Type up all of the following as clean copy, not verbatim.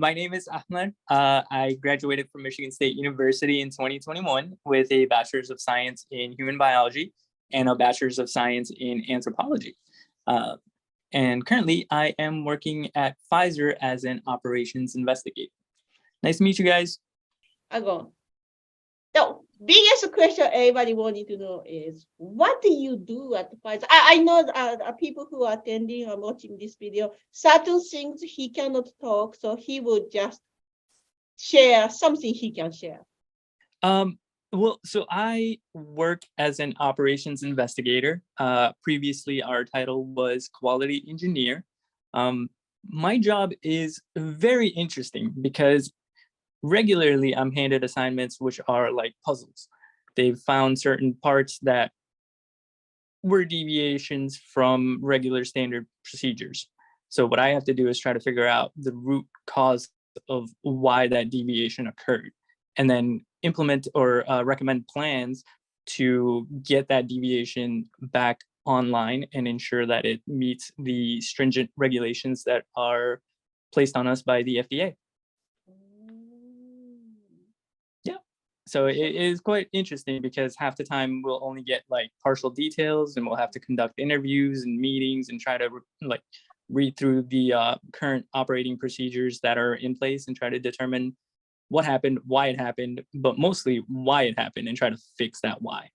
My name is Ahmer. I graduated from Michigan State University in 2021 with a Bachelor's of Science in Human Biology and a Bachelor's of Science in Anthropology. Uh, and currently, I am working at Pfizer as an operations investigator. Nice to meet you guys. Ago. The biggest question everybody wanted to know is, what do you do at Pfizer? I know people who are attending or watching this video, certain things he cannot talk, so he would just share something he can share. So I work as an operations investigator. Previously, our title was quality engineer. My job is very interesting because regularly I'm handed assignments which are like puzzles. They've found certain parts that were deviations from regular standard procedures. So what I have to do is try to figure out the root cause of why that deviation occurred, and then implement or recommend plans to get that deviation back online and ensure that it meets the stringent regulations that are placed on us by the FDA. Yeah. So it is quite interesting because half the time we'll only get like partial details, and we'll have to conduct interviews and meetings and try to like read through the current operating procedures that are in place and try to determine what happened, why it happened, but mostly why it happened, and try to fix that why.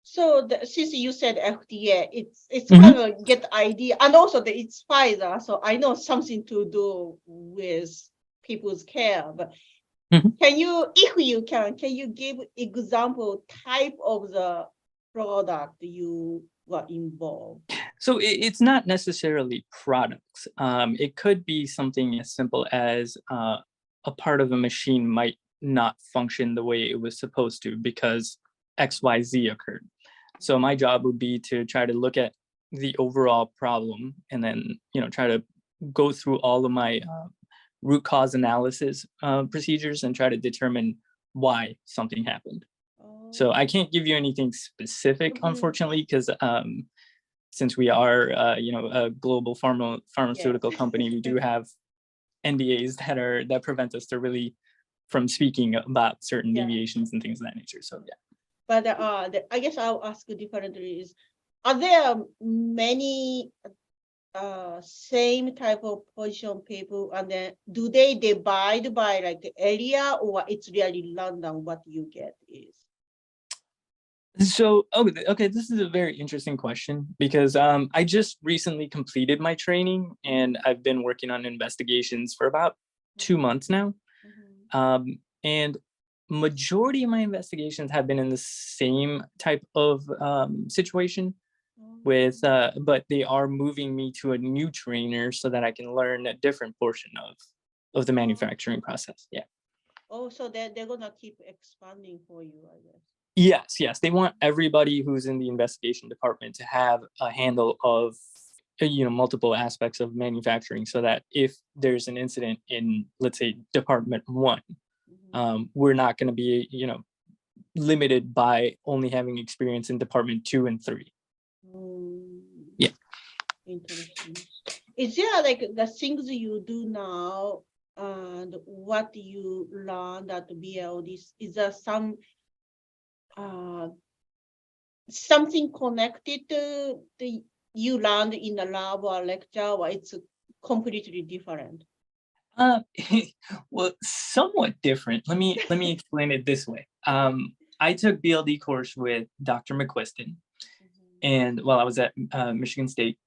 So since you said FDA, it's kind of get idea, and also it's Pfizer, so I know something to do with people's care. But can you, if you can you give example type of the product you were involved? So it's not necessarily products. It could be something as simple as a part of a machine might not function the way it was supposed to because XYZ occurred. So my job would be to try to look at the overall problem and then, try to go through all of my root cause analysis procedures and try to determine why something happened. So I can't give you anything specific, unfortunately, because since we are, a global pharmaceutical company, we do have NDAs that prevent us from speaking about certain deviations and things of that nature. So yeah. But I guess I'll ask differently: are there many same type of position people, and then do they divide by like area, or it's really random what you get is? So, okay, this is a very interesting question because I just recently completed my training and I've been working on investigations for about 2 months now. And majority of my investigations have been in the same type of situation but they are moving me to a new trainer so that I can learn a different portion of the manufacturing process. Yeah. Oh, so they're gonna keep expanding for you, I guess. Yes. They want everybody who's in the investigation department to have a handle of, multiple aspects of manufacturing so that if there's an incident in, let's say, Department 1, we're not going to be, limited by only having experience in Department 2 and 3. Yeah. Interesting. Is there like the things you do now and what you learned at BLD? Is there something connected to you learned in the lab or lecture, or it's completely different? Well, somewhat different. Let me explain it this way. I took BLD course with Dr. McQuiston, and while I was at Michigan State,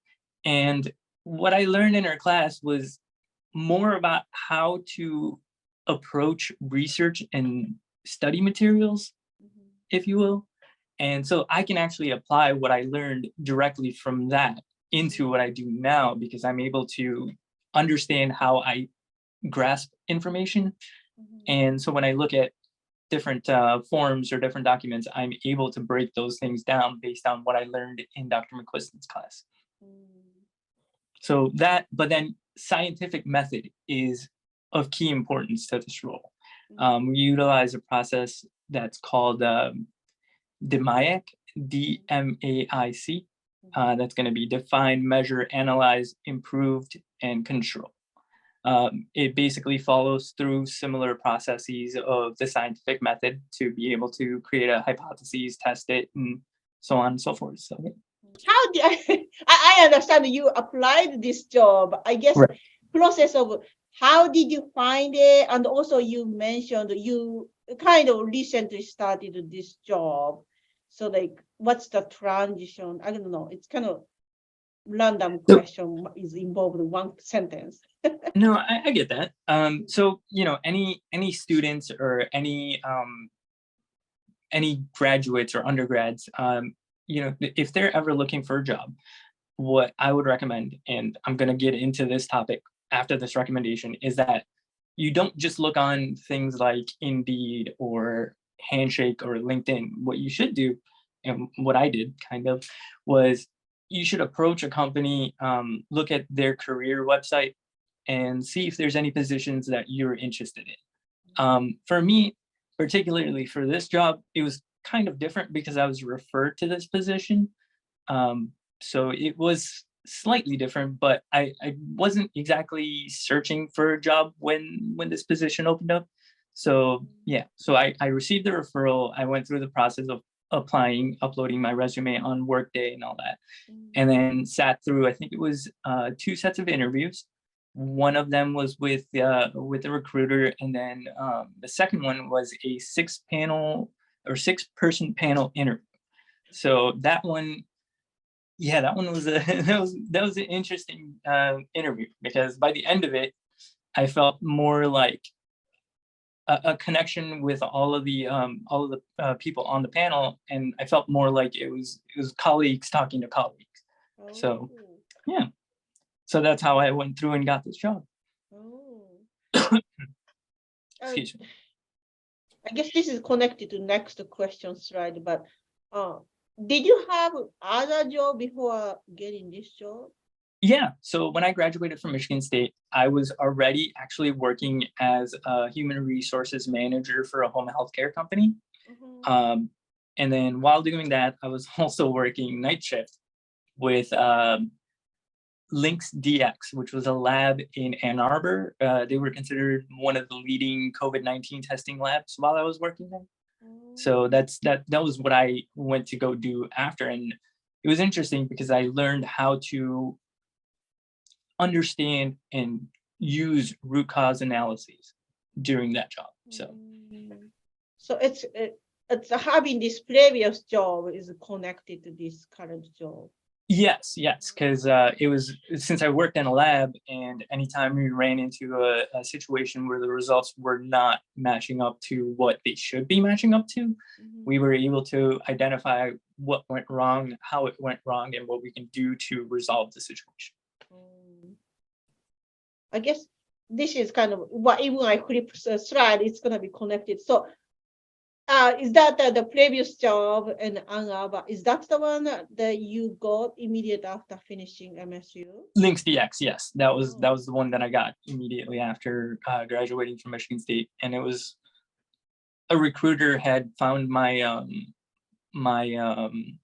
and what I learned in her class was more about how to approach research and study materials, if you will. And so I can actually apply what I learned directly from that into what I do now because I'm able to understand how I grasp information. And so when I look at different forms or different documents, I'm able to break those things down based on what I learned in Dr. McQuiston's class. So but then scientific method is of key importance to this role. We utilize a process that's called DMAIC, DMAIC. That's going to be define, measure, analyze, improved, and control. It basically follows through similar processes of the scientific method to be able to create a hypothesis, test it, and so on and so forth. So, how did I understand you applied this job. I guess right. process of how did you find it, and also you mentioned you kind of recently started this job. So like, what's the transition? I don't know. It's kind of random So, question is involved in one sentence. no, I get that. So any students or any graduates or undergrads, if they're ever looking for a job, what I would recommend, and I'm going to get into this topic after this recommendation, is that you don't just look on things like Indeed or Handshake or LinkedIn. What you should do, and what I did kind of, was you should approach a company, look at their career website, and see if there's any positions that you're interested in. For me, particularly for this job, it was kind of different because I was referred to this position. So it was slightly different, but I wasn't exactly searching for a job when this position opened up. So yeah, so I received the referral. I went through the process of applying, uploading my resume on Workday and all that, and then sat through, I think it was 2 sets of interviews. One of them was with a recruiter, and then the second one was a 6-person panel interview. So that one, yeah, that one was a that was an interesting interview, because by the end of it, I felt more like a connection with all of the people on the panel, and I felt more like it was colleagues talking to colleagues. So Oh, yeah, so that's how I went through and got this job. oh. Excuse me. I guess this is connected to next question slide, but did you have other job before getting this job? Yeah. So when I graduated from Michigan State, I was already actually working as a human resources manager for a home health care company. Mhm. And then while doing that, I was also working night shift with Lynx DX, which was a lab in Ann Arbor. They were considered one of the leading COVID-19 testing labs while I was working there. So Oh. that was what I went to go do after. And it was interesting because I learned how to understand and use root cause analyses during that job. So So it's having this previous job is connected to this current job. yes, because it was, since I worked in a lab, and anytime we ran into a situation where the results were not matching up to what they should be matching up to, we were able to identify what went wrong, how it went wrong, and what we can do to resolve the situation. I guess this is kind of what, even I flip slide, it's gonna be connected. So is that the previous job in Ann Arbor? Is that the one that you got immediate after finishing MSU? Lynx DX, yes, that was the one that I got immediately after graduating from Michigan State, and it was a recruiter had found my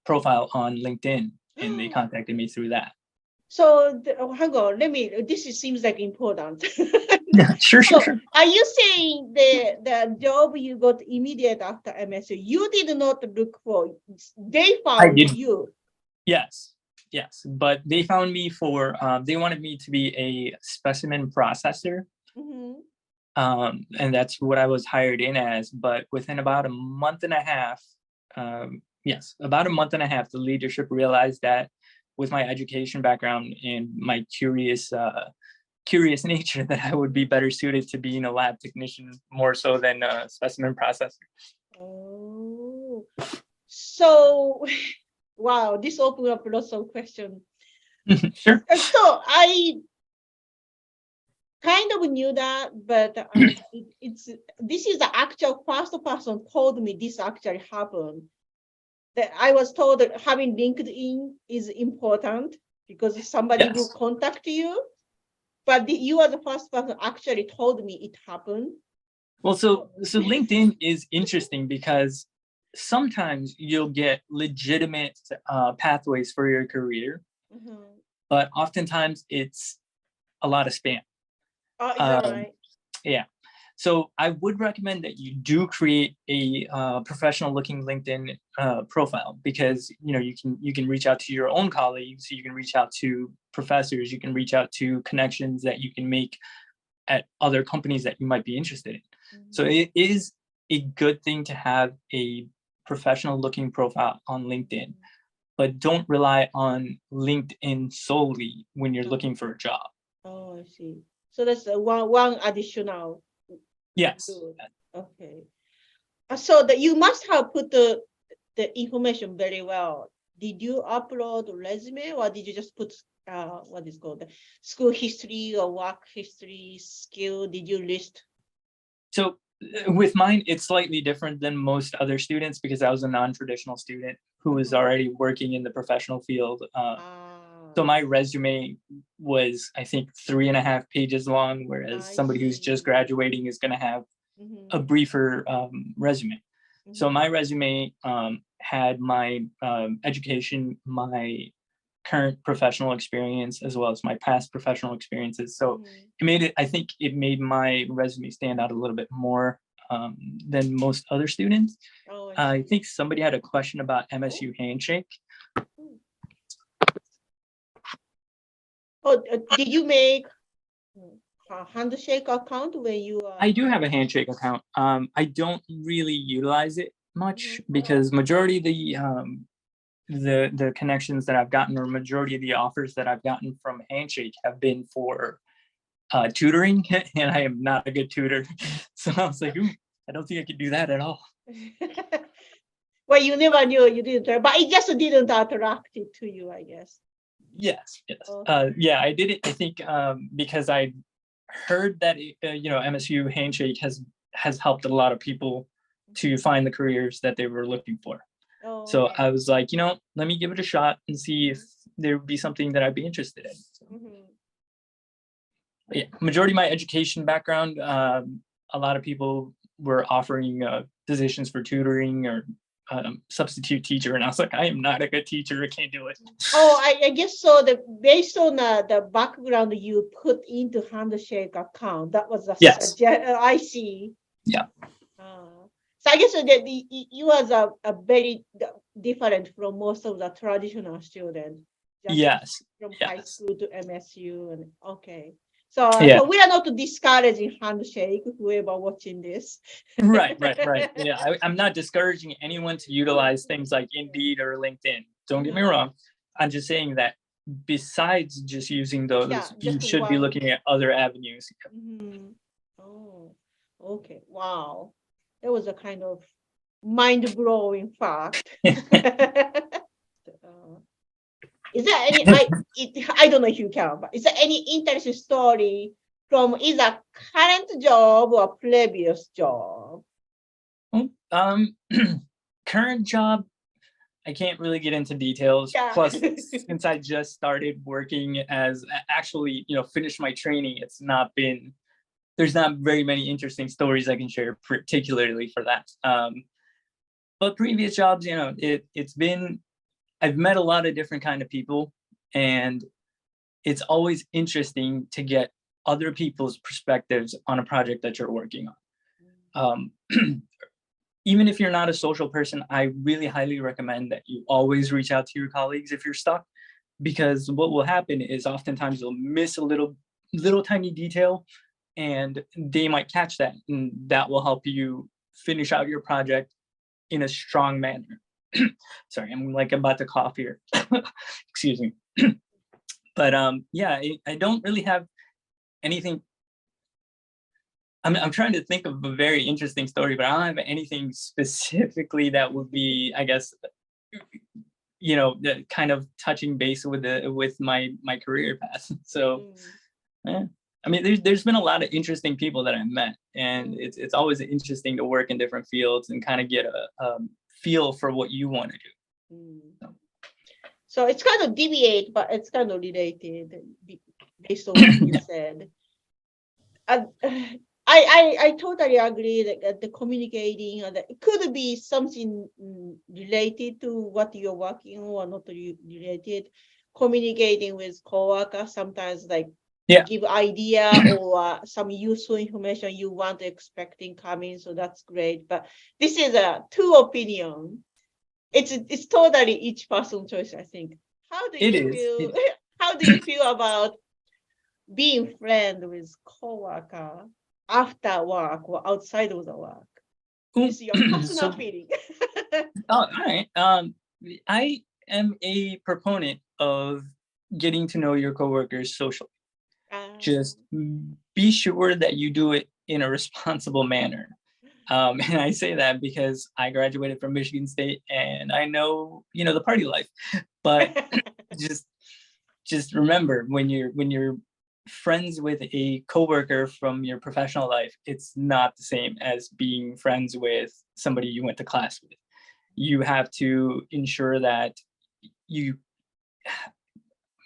profile on LinkedIn, and they contacted me through that. So hang on, this seems like important. Yeah, sure. Are you saying the job you got immediate after MSU, you did not look for, they found you? Yes, but they found me for, they wanted me to be a specimen processor. And that's what I was hired in as. But within about a month and a half, the leadership realized that with my education background and my curious nature, that I would be better suited to being a lab technician more so than a specimen processor. Oh, so wow, this opened up lots of questions. Sure. So I kind of knew that, but this is the actual first person told me this actually happened. That I was told that having LinkedIn is important because somebody will contact you, but you are the first person actually told me it happened. Well, so LinkedIn is interesting because sometimes you'll get legitimate pathways for your career, but oftentimes it's a lot of spam. Oh, is that right? Yeah. So I would recommend that you do create a professional looking LinkedIn profile, because you can reach out to your own colleagues, you can reach out to professors, you can reach out to connections that you can make at other companies that you might be interested in. So it is a good thing to have a professional looking profile on LinkedIn, but don't rely on LinkedIn solely when you're looking for a job. Oh, I see. So that's one additional. Yes. Good. Okay. So that you must have put the information very well. Did you upload resume, or did you just put what is called the school history or work history skill? Did you list? So with mine, it's slightly different than most other students, because I was a non-traditional student who was already working in the professional field. So my resume was, I think, 3.5 pages long, whereas somebody who's just graduating is going to have a briefer resume. So my resume had my education, my current professional experience, as well as my past professional experiences. So I think it made my resume stand out a little bit more than most other students. Oh, I think somebody had a question about MSU Handshake. Oh, did you make a handshake account when you I do have a Handshake account. I don't really utilize it much, because majority of the connections that I've gotten, or majority of the offers that I've gotten from Handshake, have been for tutoring, and I am not a good tutor. So I was like, ooh, I don't think I could do that at all. Well, you never knew you didn't, but it just didn't attract it to you, I guess. Yes. Yeah, I did it, I think, because I heard that MSU Handshake has helped a lot of people to find the careers that they were looking for. So I was like, let me give it a shot and see if there would be something that I'd be interested in. So, yeah, majority of my education background, a lot of people were offering positions for tutoring or substitute teacher, and I was like, I am not a good teacher, I can't do it. Oh, I guess so. Based on the background you put into Handshake account, that was I see. Yeah. So I guess that you was a very different from most of the traditional students. Yes. From yes. high school to MSU, and so we are not discouraging Handshake, whoever watching this. Right. Yeah, I'm not discouraging anyone to utilize things like Indeed or LinkedIn. Don't get me wrong. I'm just saying that besides just using those, you should be looking at other avenues. Oh, okay. Wow. That was a kind of mind-blowing fact. Is there any, I don't know if you can, but is there any interesting story from either current job or previous job? Current job, I can't really get into details. Plus, since I just started working as actually, finished my training, there's not very many interesting stories I can share, particularly for that. But previous jobs, I've met a lot of different kind of people, and it's always interesting to get other people's perspectives on a project that you're working on. Even if you're not a social person, I really highly recommend that you always reach out to your colleagues if you're stuck, because what will happen is oftentimes you'll miss a little tiny detail, and they might catch that, and that will help you finish out your project in a strong manner. Sorry, I'm like about to cough here. Excuse me. But yeah, I don't really have anything. I'm trying to think of a very interesting story, but I don't have anything specifically that would be, I guess, the kind of touching base with my career path. So, yeah. I mean, there's been a lot of interesting people that I've met, and it's always interesting to work in different fields and kind of get a feel for what you want to do. So it's kind of deviate, but it's kind of related based on what you said. I totally agree that the communicating, it could be something related to what you're working on or not related. Communicating with coworkers, sometimes like Yeah. give idea or some useful information you want expecting coming. So that's great. But this is a two opinion. It's totally each person choice, I think. How do It you is. feel? How do you feel about being friend with coworker after work or outside of the work? This is your personal So, feeling. all right. I am a proponent of getting to know your coworkers socially. Just be sure that you do it in a responsible manner. And I say that because I graduated from Michigan State and I know, the party life. But just just remember when you're friends with a coworker from your professional life, it's not the same as being friends with somebody you went to class with. You have to ensure that you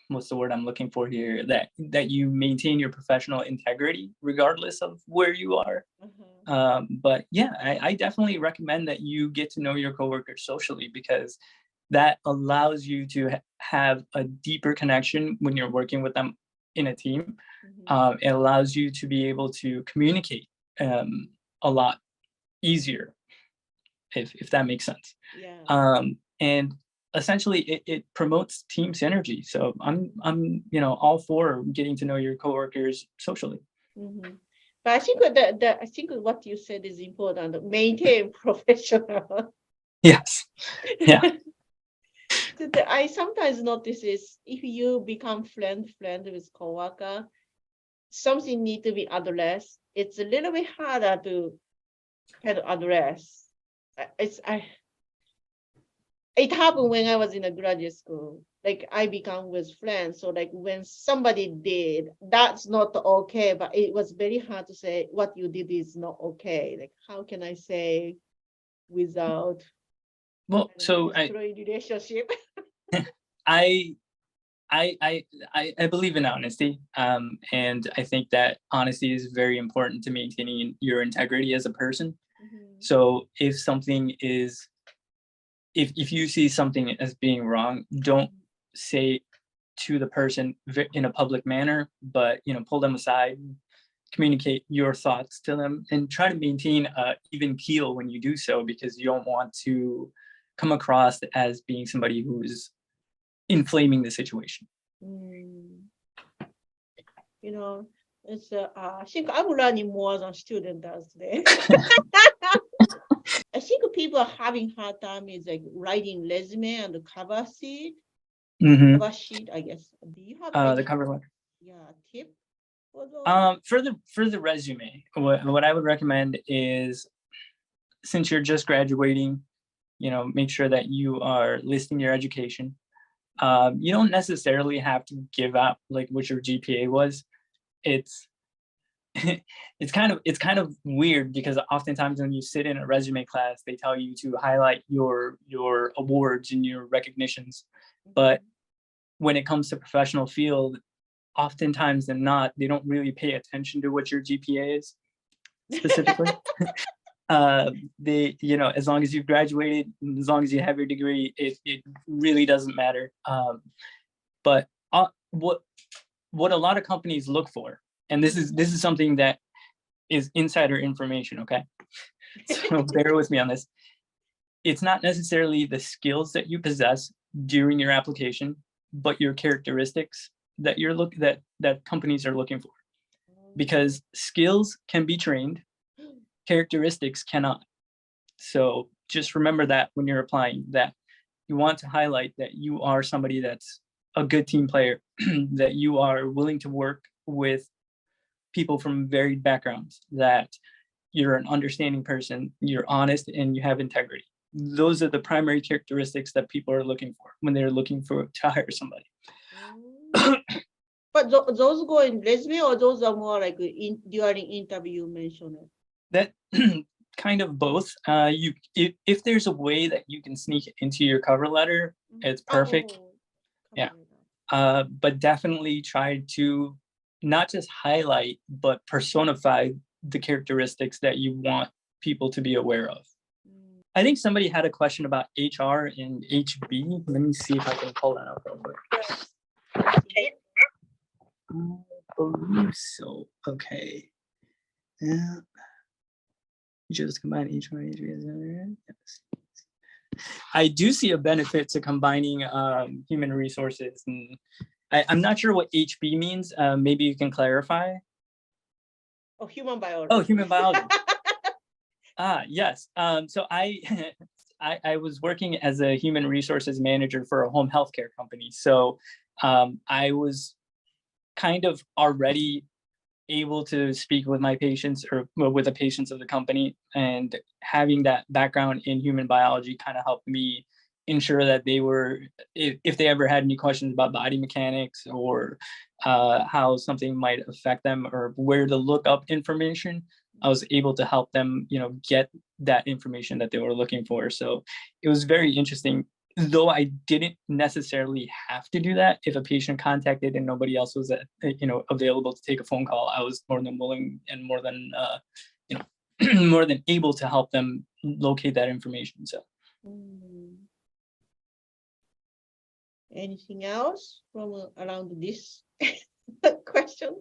what's the word I'm looking for here? That you maintain your professional integrity regardless of where you are. But yeah, I definitely recommend that you get to know your coworkers socially because that allows you to have a deeper connection when you're working with them in a team. It allows you to be able to communicate a lot easier, if that makes sense. Yeah. And essentially, it promotes team synergy. So I'm all for getting to know your coworkers socially. But I think I think what you said is important. Maintain professional. Yes. Yeah. I sometimes notice is if you become friend with coworker, something need to be addressed. It's a little bit harder to kind of address. It happened when I was in a graduate school. Like I become with friends. So like when somebody did, that's not okay. But it was very hard to say what you did is not okay. Like how can I say without Well, so destroying relationship? I I believe in honesty, and I think that honesty is very important to maintaining your integrity as a person. So if you see something as being wrong, don't say to the person in a public manner, but pull them aside, communicate your thoughts to them, and try to maintain a even keel when you do so, because you don't want to come across as being somebody who's inflaming the situation. You know, it's I think I'm learning more than student does today. I think people are having hard time is like writing resume and the cover sheet. Cover sheet, I guess. Do you have any The cover letter. tip for those? For the resume, what I would recommend is, since you're just graduating, make sure that you are listing your education. You don't necessarily have to give out like what your GPA was. It's it's kind of weird because oftentimes when you sit in a resume class, they tell you to highlight your awards and your recognitions. But when it comes to professional field, oftentimes than not, they don't really pay attention to what your GPA is specifically. As long as you've graduated, as long as you have your degree, it really doesn't matter. But what a lot of companies look for, and this is something that is insider information, okay? So bear with me on this. It's not necessarily the skills that you possess during your application, but your characteristics that companies are looking for. Because skills can be trained, characteristics cannot. So just remember that when you're applying, that you want to highlight that you are somebody that's a good team player, that you are willing to work with people from varied backgrounds, that you're an understanding person, you're honest, and you have integrity. Those are the primary characteristics that people are looking for when they're looking to hire somebody. But those go in resume, or those are more like during interview mentioned? That kind of both. If there's a way that you can sneak it into your cover letter, it's perfect. Yeah. But definitely try to not just highlight, but personify the characteristics that you want people to be aware of. I think somebody had a question about HR and HB. Let me see if I can pull that up real quick. believe so. Okay. Yeah. Just combine each one. I do see a benefit to combining human resources, and I'm not sure what HB means. Maybe you can clarify. Oh, human biology. Oh, human biology. Yes. So I was working as a human resources manager for a home healthcare company. So I was kind of already able to speak with my patients or with the patients of the company, and having that background in human biology kind of helped me ensure that they were, if they ever had any questions about body mechanics or how something might affect them or where to look up information, I was able to help them, get that information that they were looking for. So it was very interesting, though I didn't necessarily have to do that. If a patient contacted and nobody else was available to take a phone call, I was more than willing and more than more than able to help them locate that information. So anything else from around this question?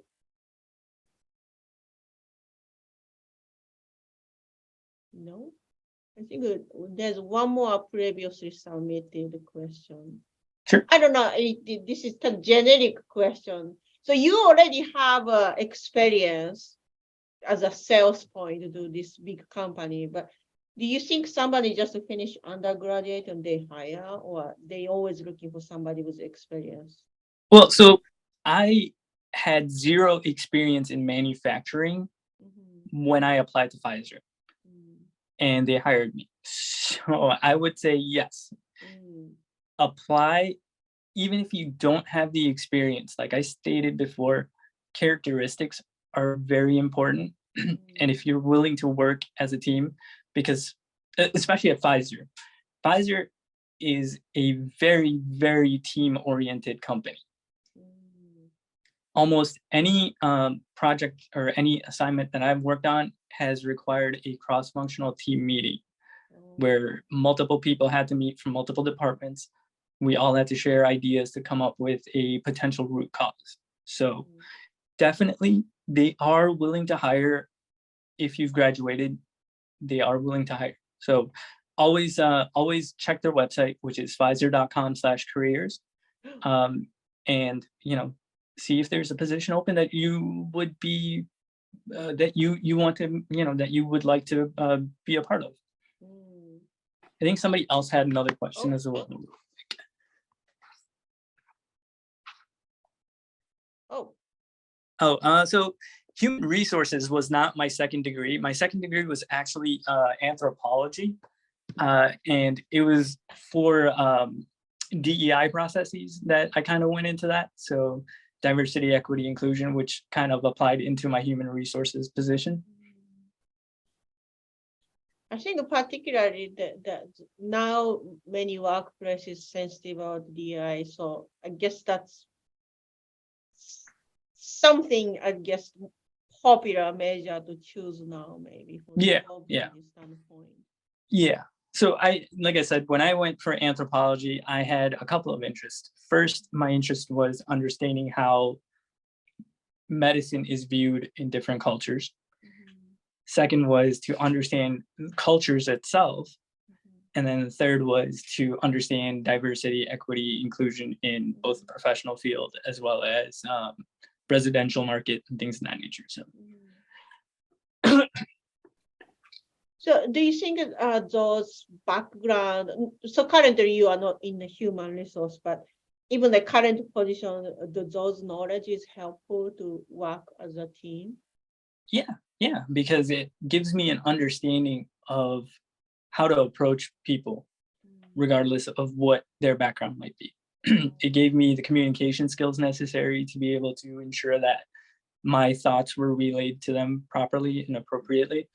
No, I think there's one more previously submitted question. Sure. I don't know. This is a generic question. So you already have experience as a sales point to do this big company, but do you think somebody just finished undergraduate and they hire, or they always looking for somebody with experience? Well, so I had zero experience in manufacturing when I applied to Pfizer, and they hired me. So I would say yes. Apply, even if you don't have the experience. Like I stated before, characteristics are very important. And if you're willing to work as a team, because especially at Pfizer is a very, very team-oriented company. Almost any project or any assignment that I've worked on has required a cross-functional team meeting where multiple people had to meet from multiple departments. We all had to share ideas to come up with a potential root cause. So definitely they are willing to hire. If you've graduated, they are willing to hire. So always check their website, which is Pfizer.com/careers. And see if there's a position open that you would be that you want to, that you would like to be a part of. I think somebody else had another question as well. So human resources was not my second degree. My second degree was actually anthropology, and it was for DEI processes that I kind of went into that. So diversity, equity, inclusion, which kind of applied into my human resources position. I think particularly that now many workplaces sensitive about DEI, so I guess that's something, I guess, popular measure to choose now, maybe. From Yeah. standpoint. Yeah. So like I said, when I went for anthropology, I had a couple of interests. First, my interest was understanding how medicine is viewed in different cultures. Second was to understand cultures itself. And then the third was to understand diversity, equity, inclusion in both the professional field as well as residential market and things of that nature. So do you think those background, so currently you are not in the human resource, but even the current position, those knowledge is helpful to work as a team? Yeah, because it gives me an understanding of how to approach people, regardless of what their background might be. It gave me the communication skills necessary to be able to ensure that my thoughts were relayed to them properly and appropriately,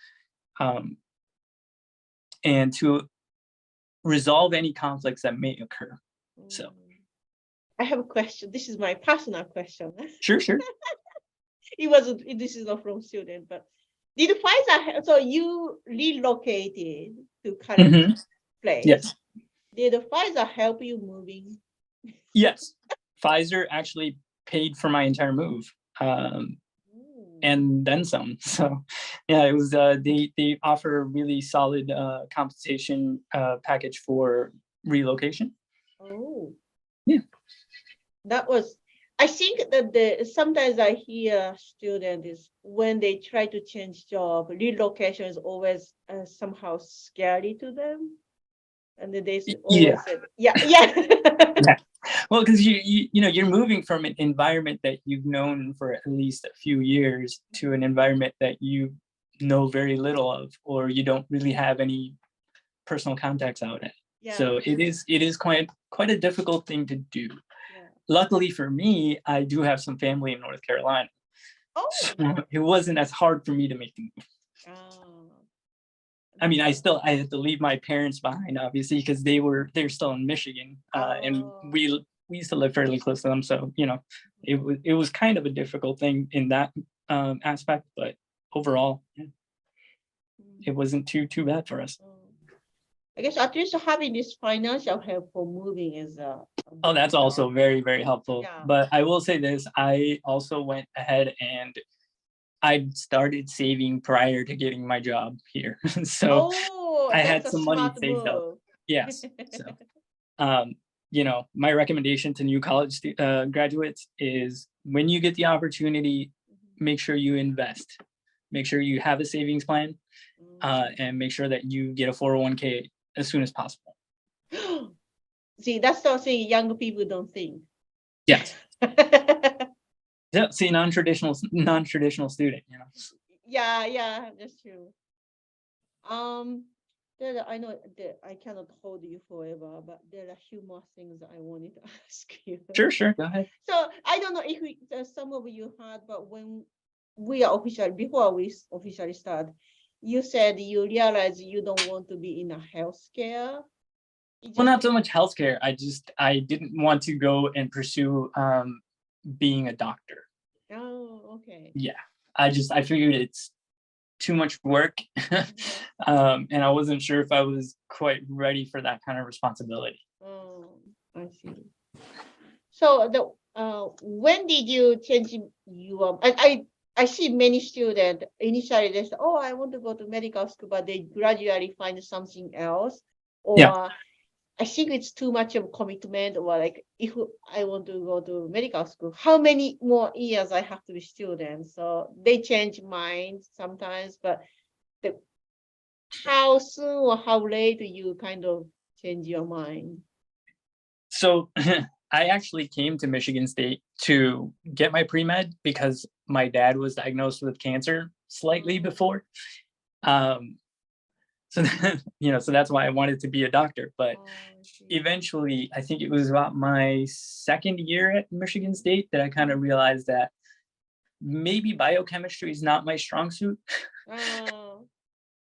and to resolve any conflicts that may occur. So I have a question. This is my personal question. Sure. This is not from student, but did Pfizer, so you relocated to current place? Yes. Did Pfizer help you moving? Yes. Pfizer actually paid for my entire move. and then some. So yeah, it was they offer a really solid compensation package for relocation. Oh, Yeah. that was. I think that sometimes I hear students is when they try to change job, relocation is always somehow scary to them, and then they Yeah. always said, yeah, yeah. Yeah. Well, because you know you're moving from an environment that you've known for at least a few years to an environment that you know very little of, or you don't really have any personal contacts out at. Yeah, So it is quite a difficult thing to do. yeah. Luckily for me, I do have some family in North Carolina, so Oh, it wasn't as hard for me to make the move. oh, I mean, that's I had to leave my parents behind, obviously, because they're still in Michigan, and oh. we used to live fairly close to them. So you know, it was kind of a difficult thing in that aspect, but overall, yeah, Mm, it wasn't too bad for us. oh. I guess at least having this financial help for moving is a Oh, big that's help. also very helpful. Yeah. But I will say this: I also went ahead and I started saving prior to getting my job here, so Oh, I that's had a some money smart saved up. move. Yes, so. You know, my recommendation to new college graduates is when you get the opportunity, make sure you invest. Make sure you have a savings plan, and make sure that you get a 401k as soon as possible. See, that's something young people don't think. Yes. Yeah. See, non-traditional student. You know. Yeah, yeah, that's true. Um, I know that I cannot hold you forever, but there are a few more things I wanted to ask you. Sure. Go ahead. So I don't know if some of you heard, but when we are official, before we officially start, you said you realize you don't want to be in a healthcare. Well, not so much healthcare. I didn't want to go and pursue being a doctor. Oh, okay. Yeah. I figured it's too much work, and I wasn't sure if I was quite ready for that kind of responsibility. Oh, I see. So when did you change your? I see many students initially they say, "Oh, I want to go to medical school," but they gradually find something else, Yeah. or I think it's too much of commitment, or like if I want to go to medical school, how many more years I have to be student? So they change minds sometimes, but the, how soon or how late do you kind of change your mind? So I actually came to Michigan State to get my pre-med because my dad was diagnosed with cancer slightly before. Um, so you know, so that's why I wanted to be a doctor. But eventually, I think it was about my second year at Michigan State that I kind of realized that maybe biochemistry is not my strong suit. Oh,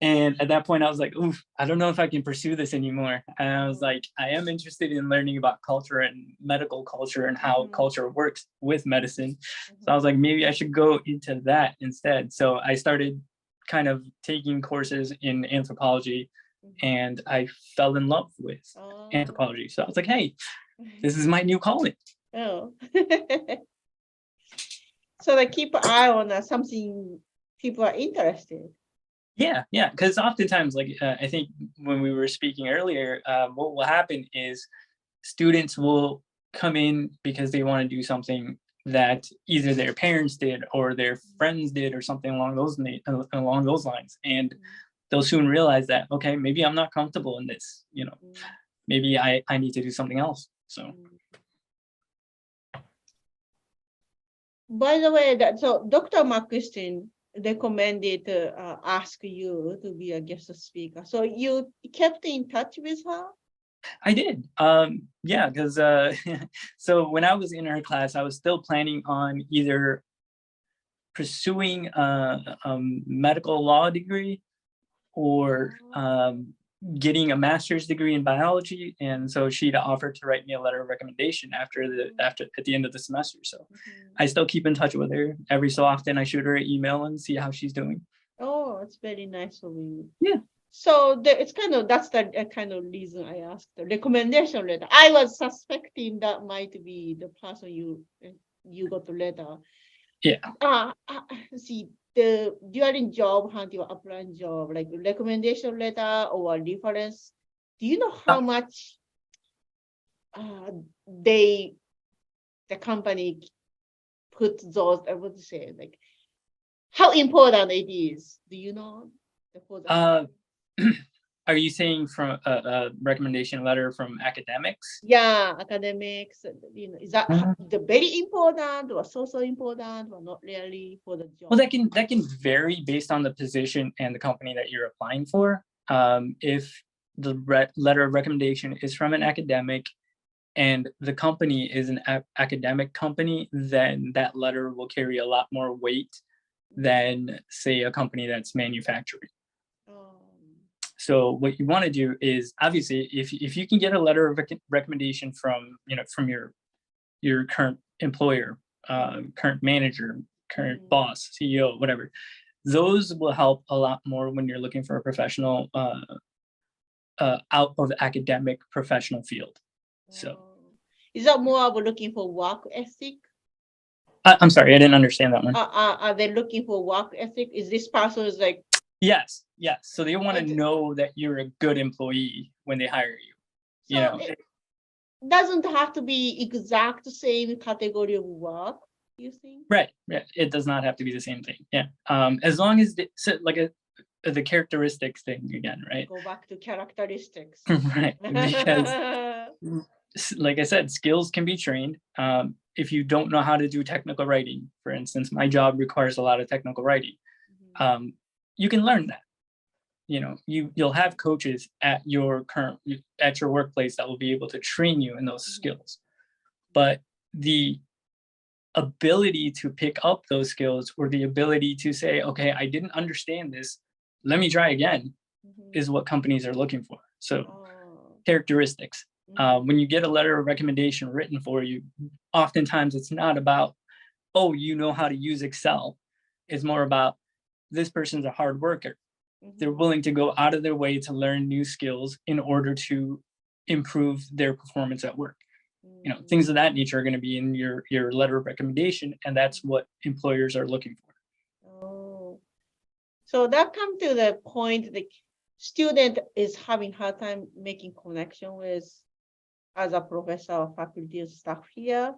And at that point, I was like, oof, I don't know if I can pursue this anymore. And I was like, I am interested in learning about culture and medical culture and how culture works with medicine. So I was like, maybe I should go into that instead. So I started kind of taking courses in anthropology, and I fell in love with anthropology. So I was like, hey, this is my new calling. Oh. So they keep an eye on something people are interested. Yeah, because oftentimes, like I think when we were speaking earlier, what will happen is students will come in because they want to do something that either their parents did or their friends did or something along those lines, and they'll soon realize that, okay, maybe I'm not comfortable in this. You know, maybe I need to do something else. So. By the way, so Dr. McChristin recommended to ask you to be a guest speaker. So you kept in touch with her? I did. Yeah, because so when I was in her class, I was still planning on either pursuing a medical law degree or getting a master's degree in biology, and so she'd offered to write me a letter of recommendation after at the end of the semester. So I still keep in touch with her every so often. I shoot her an email and see how she's doing. Oh, it's very nice of you. Yeah. So it's kind of that's the kind of reason I asked the recommendation letter. I was suspecting that might be the person you got the letter. Yeah. See, the during job hunt, you applying job, like recommendation letter or reference, do you know how much the company put those, I would say, like how important it is? Do you know? Are you saying from a recommendation letter from academics? Yeah, academics. Is that the very important or so important or not really for the job? Well, that can vary based on the position and the company that you're applying for. If the letter of recommendation is from an academic and the company is an academic company, then that letter will carry a lot more weight than, say, a company that's manufacturing. So what you want to do is, obviously, if you can get a letter of recommendation from your current employer, current manager, current boss, CEO, whatever, those will help a lot more when you're looking for a professional out of the academic professional field. So, is that more of looking for work ethic? I'm sorry, I didn't understand that one. Are they looking for work ethic? Is this person is like? Yes. So they want to know that you're a good employee when they hire you. So it doesn't have to be exact same category of work, you think? Right. It does not have to be the same thing. Yeah. As long as the characteristics thing again, right? Go back to characteristics. Right. Because like I said, skills can be trained. If you don't know how to do technical writing, for instance, my job requires a lot of technical writing. You can learn that. You'll have coaches at your workplace that will be able to train you in those skills. But the ability to pick up those skills, or the ability to say, okay, I didn't understand this, let me try again, is what companies are looking for. So characteristics. When you get a letter of recommendation written for you, oftentimes it's not about, oh, you know how to use Excel. It's more about, this person's a hard worker. They're willing to go out of their way to learn new skills in order to improve their performance at work. Things of that nature are going to be in your letter of recommendation, and that's what employers are looking for. So that comes to the point, the student is having hard time making connection with as a professor or faculty or staff here.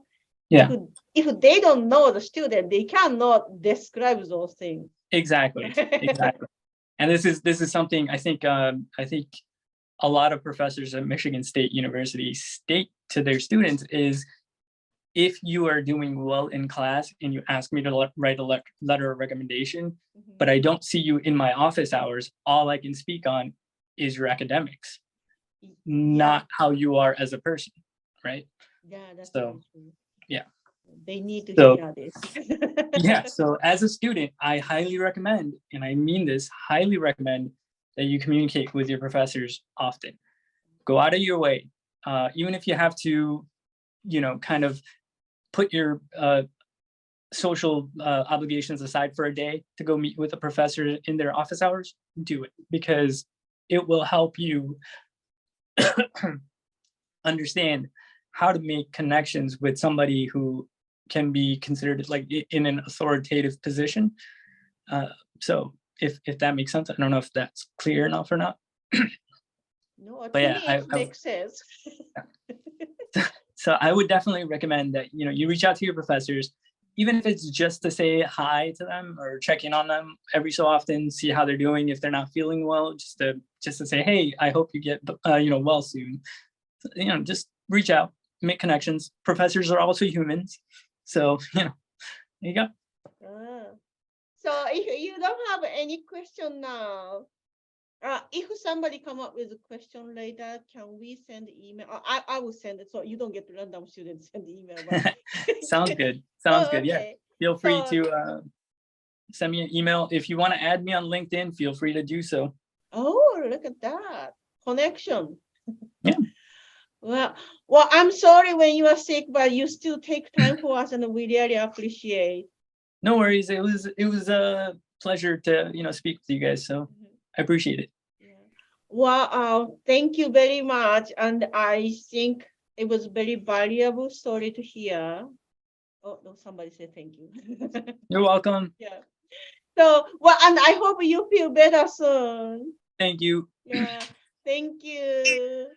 Yeah. If they don't know the student, they cannot describe those things. Exactly. And this is something I think a lot of professors at Michigan State University state to their students is, if you are doing well in class and you ask me to write a letter of recommendation, but I don't see you in my office hours, all I can speak on is your academics, not how you are as a person, right? Yeah, that's so. Yeah. They need to hear this. Yeah. So as a student, I highly recommend, and I mean this, highly recommend that you communicate with your professors often. Go out of your way, even if you have to, kind of put your social obligations aside for a day to go meet with a professor in their office hours. Do it, because it will help you understand how to make connections with somebody who can be considered like in an authoritative position. So if that makes sense, I don't know if that's clear enough or not. No, to me it makes sense. So I would definitely recommend that you reach out to your professors, even if it's just to say hi to them or check in on them every so often, see how they're doing. If they're not feeling well, just to say, hey, I hope you get well soon. Just reach out, make connections. Professors are also humans, so there you go. So if you don't have any question now, if somebody come up with a question later, can we send email? I will send it, so you don't get random students send email. But Sounds good. Sounds good. Okay. Yeah. Feel free to send me an email. If you want to add me on LinkedIn, feel free to do so. Oh, look at that connection. Yeah. Well, I'm sorry when you are sick, but you still take time for us, and we really appreciate. No worries. It was a pleasure to speak with you guys. So I appreciate it. Yeah. Well, thank you very much, and I think it was very valuable story to hear. Oh no, somebody said thank you. You're welcome. Yeah. So well, and I hope you feel better soon. Thank you. Yeah. Thank you.